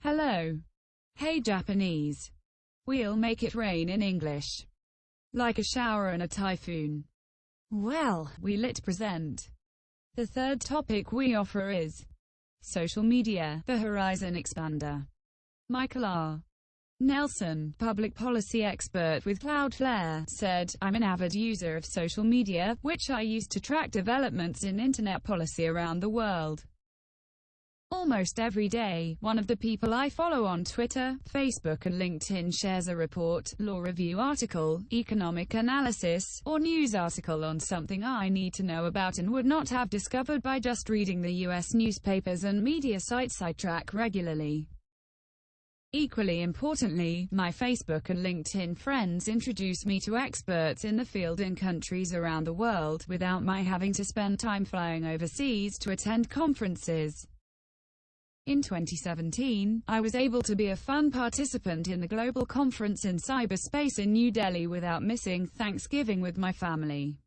Hello. Hey Japanese. We'll make it rain in English. Like a shower and a typhoon. Well, we lit present. The third topic we offer is social media, the horizon expander. Michael R. Nelson, public policy expert with Cloudflare, said, "I'm an avid user of social media, which I use to track developments in internet policy around the world. Almost every day, one of the people I follow on Twitter, Facebook and LinkedIn shares a report, law review article, economic analysis, or news article on something I need to know about and would not have discovered by just reading the US newspapers and media sites I track regularly. Equally importantly, my Facebook and LinkedIn friends introduce me to experts in the field in countries around the world, without my having to spend time flying overseas to attend conferences. In 2017, I was able to be a fun participant in the global conference in cyberspace in New Delhi without missing Thanksgiving with my family.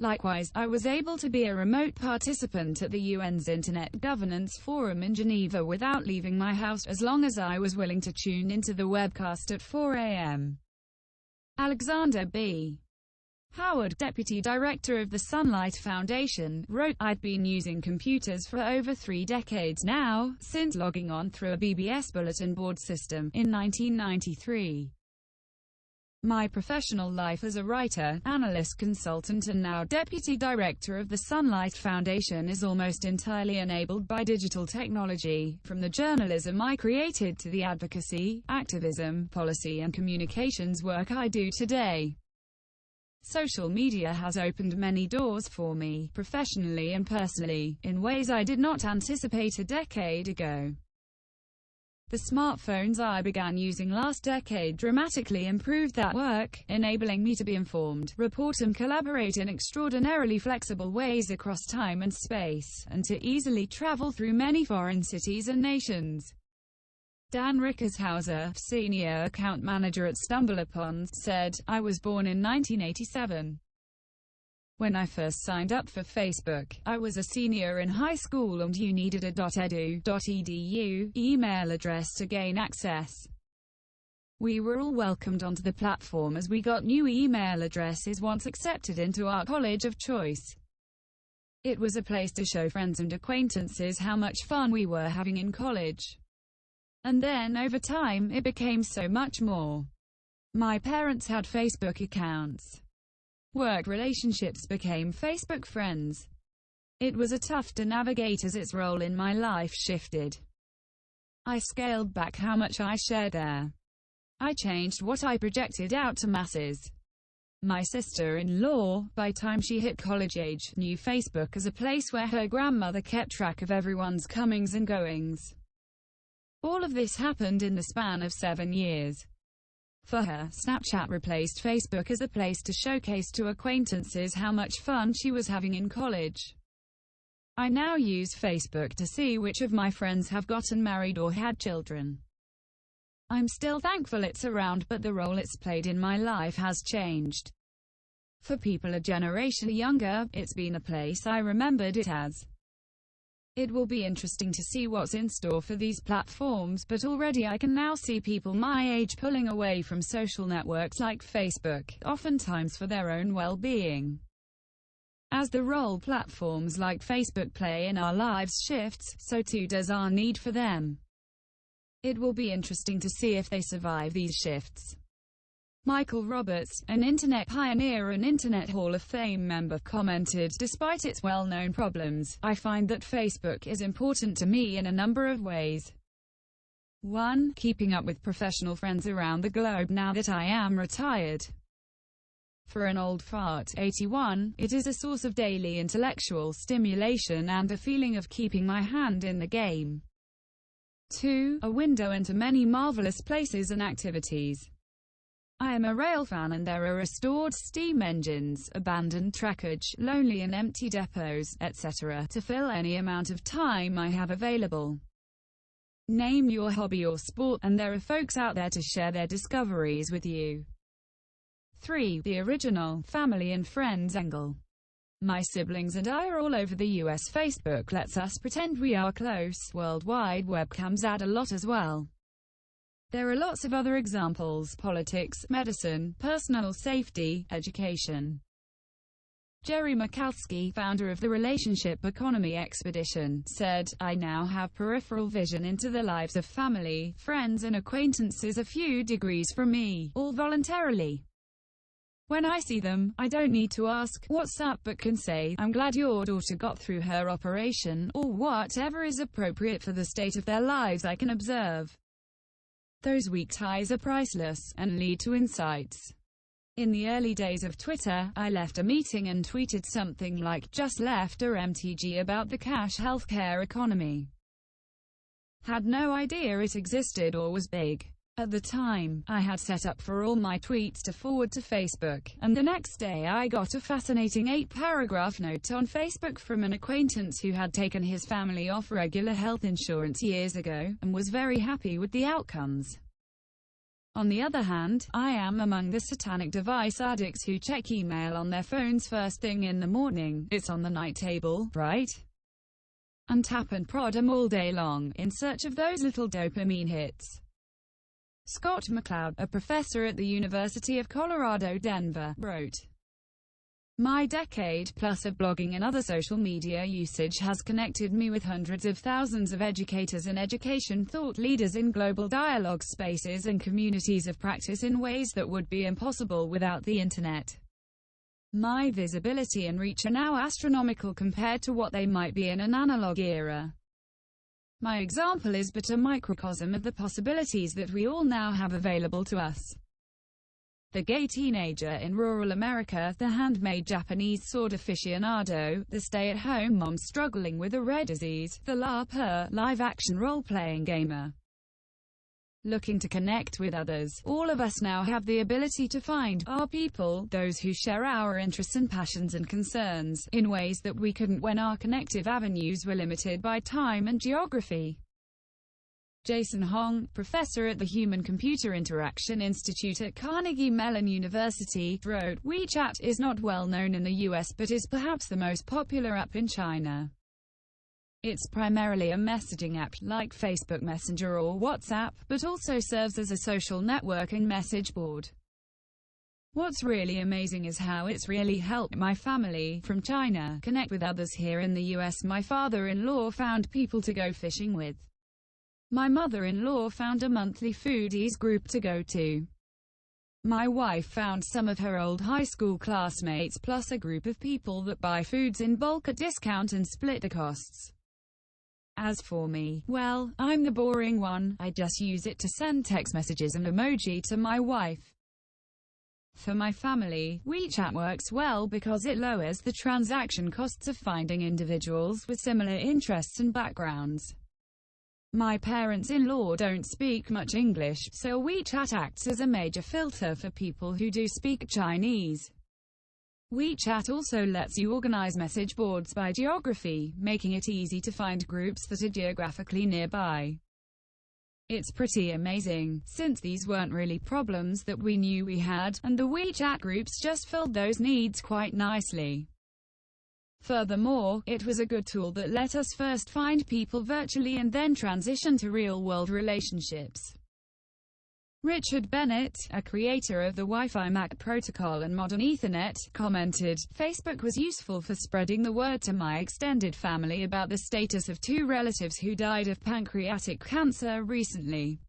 Likewise, I was able to be a remote participant at the UN's Internet Governance Forum in Geneva without leaving my house, as long as I was willing to tune into the webcast at 4 a.m. Alexander B. Howard, deputy director of the Sunlight Foundation, wrote, "I'd been using computers for over 3 decades now, since logging on through a BBS bulletin board system in 1993. My professional life as a writer, analyst, consultant and now deputy director of the Sunlight Foundation is almost entirely enabled by digital technology, from the journalism I created to the advocacy, activism, policy and communications work I do today. Social media has opened many doors for me, professionally and personally, in ways I did not anticipate a decade ago. The smartphones I began using last decade dramatically improved that work, enabling me to be informed, report and collaborate in extraordinarily flexible ways across time and space, and to easily travel through many foreign cities and nations." Dan Rickershauser, senior account manager at StumbleUpon, said, "I was born in 1987. When I first signed up for Facebook, I was a senior in high school and you needed a .edu email address to gain access. We were all welcomed onto the platform as we got new email addresses once accepted into our college of choice. It was a place to show friends and acquaintances how much fun we were having in college. And then over time, it became so much more. My parents had Facebook accounts. Work relationships became Facebook friends. It was a tough to navigate as its role in my life shifted. I scaled back how much I shared there. I changed what I projected out to masses. My sister-in-law, by time she hit college age, knew Facebook as a place where her grandmother kept track of everyone's comings and goings. All of this happened in the span of 7 years. For her, Snapchat replaced Facebook as a place to showcase to acquaintances how much fun she was having in college. I now use Facebook to see which of my friends have gotten married or had children. I'm still thankful it's around, but the role it's played in my life has changed. For people a generation younger, it's been a place I remembered it as. It will be interesting to see what's in store for these platforms, but already I can now see people my age pulling away from social networks like Facebook, oftentimes for their own well-being. As the role platforms like Facebook play in our lives shifts, so too does our need for them. It will be interesting to see if they survive these shifts." Michael Roberts, an internet pioneer and Internet Hall of Fame member, commented, "Despite its well-known problems, I find that Facebook is important to me in a number of ways. 1. Keeping up with professional friends around the globe now that I am retired. For an old fart, 81, it is a source of daily intellectual stimulation and a feeling of keeping my hand in the game. 2. A window into many marvelous places and activities. I am a rail fan and there are restored steam engines, abandoned trackage, lonely and empty depots, etc. to fill any amount of time I have available. Name your hobby or sport, and there are folks out there to share their discoveries with you. 3. The original, family and friends angle. My siblings and I are all over the US. Facebook lets us pretend we are close. Worldwide webcams add a lot as well. There are lots of other examples: politics, medicine, personal safety, education. Jerry Michalski, founder of the Relationship Economy Expedition, said, "I now have peripheral vision into the lives of family, friends and acquaintances a few degrees from me, all voluntarily. When I see them, I don't need to ask, 'What's up?' but can say, 'I'm glad your daughter got through her operation,' or whatever is appropriate for the state of their lives I can observe. Those weak ties are priceless, and lead to insights." In the early days of Twitter, I left a meeting and tweeted something like, "Just left a MTG about the cash healthcare economy. Had no idea it existed or was big." At the time, I had set up for all my tweets to forward to Facebook, and the next day I got a fascinating 8-paragraph note on Facebook from an acquaintance who had taken his family off regular health insurance years ago, and was very happy with the outcomes. On the other hand, I am among the satanic device addicts who check email on their phones first thing in the morning. It's on the night table, right? And tap and prod them all day long, in search of those little dopamine hits. Scott McCloud, a professor at the University of Colorado, Denver, wrote, "My decade-plus of blogging and other social media usage has connected me with hundreds of thousands of educators and education thought leaders in global dialogue spaces and communities of practice in ways that would be impossible without the internet. My visibility and reach are now astronomical compared to what they might be in an analog era. My example is but a microcosm of the possibilities that we all now have available to us." The gay teenager in rural America, the handmade Japanese sword aficionado, the stay-at-home mom struggling with a rare disease, the LARPer, live-action role-playing gamer. Looking to connect with others, all of us now have the ability to find our people, those who share our interests and passions and concerns, in ways that we couldn't when our connective avenues were limited by time and geography. Jason Hong, professor at the Human-Computer Interaction Institute at Carnegie Mellon University, wrote, "WeChat is not well known in the US but is perhaps the most popular app in China. It's primarily a messaging app, like Facebook Messenger or WhatsApp, but also serves as a social networking message board. What's really amazing is how it's really helped my family, from China, connect with others here in the US. My father-in-law found people to go fishing with. My mother-in-law found a monthly foodies group to go to. My wife found some of her old high school classmates plus a group of people that buy foods in bulk at discount and split the costs. As for me, well, I'm the boring one. I just use it to send text messages and emoji to my wife. For my family, WeChat works well because it lowers the transaction costs of finding individuals with similar interests and backgrounds. My parents-in-law don't speak much English, so WeChat acts as a major filter for people who do speak Chinese. WeChat also lets you organize message boards by geography, making it easy to find groups that are geographically nearby. It's pretty amazing, since these weren't really problems that we knew we had, and the WeChat groups just filled those needs quite nicely. Furthermore, it was a good tool that let us first find people virtually and then transition to real-world relationships." Richard Bennett, a creator of the Wi-Fi MAC protocol and modern Ethernet, commented, "Facebook was useful for spreading the word to my extended family about the status of 2 relatives who died of pancreatic cancer recently.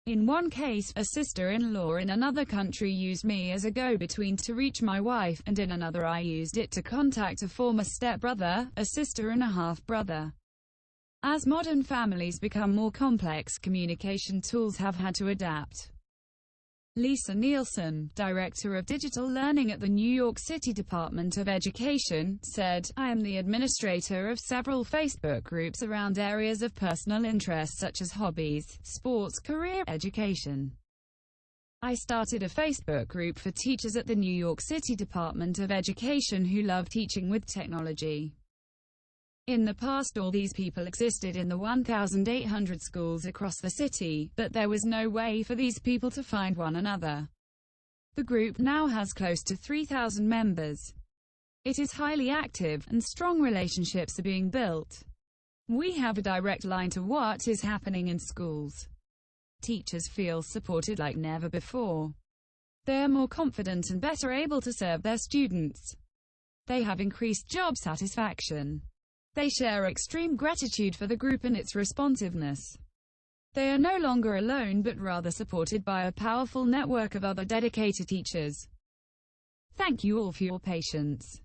In one case, a sister-in-law in another country used me as a go-between to reach my wife, and in another I used it to contact a former stepbrother, a sister and a half-brother. As modern families become more complex, communication tools have had to adapt." Lisa Nielsen, director of digital learning at the New York City Department of Education, said, "I am the administrator of several Facebook groups around areas of personal interest such as hobbies, sports, career, education. I started a Facebook group for teachers at the New York City Department of Education who love teaching with technology. In the past all these people existed in the 1,800 schools across the city, but there was no way for these people to find one another. The group now has close to 3,000 members. It is highly active, and strong relationships are being built. We have a direct line to what is happening in schools. Teachers feel supported like never before. They are more confident and better able to serve their students. They have increased job satisfaction. They share extreme gratitude for the group and its responsiveness. They are no longer alone but rather supported by a powerful network of other dedicated teachers. Thank you all for your patience.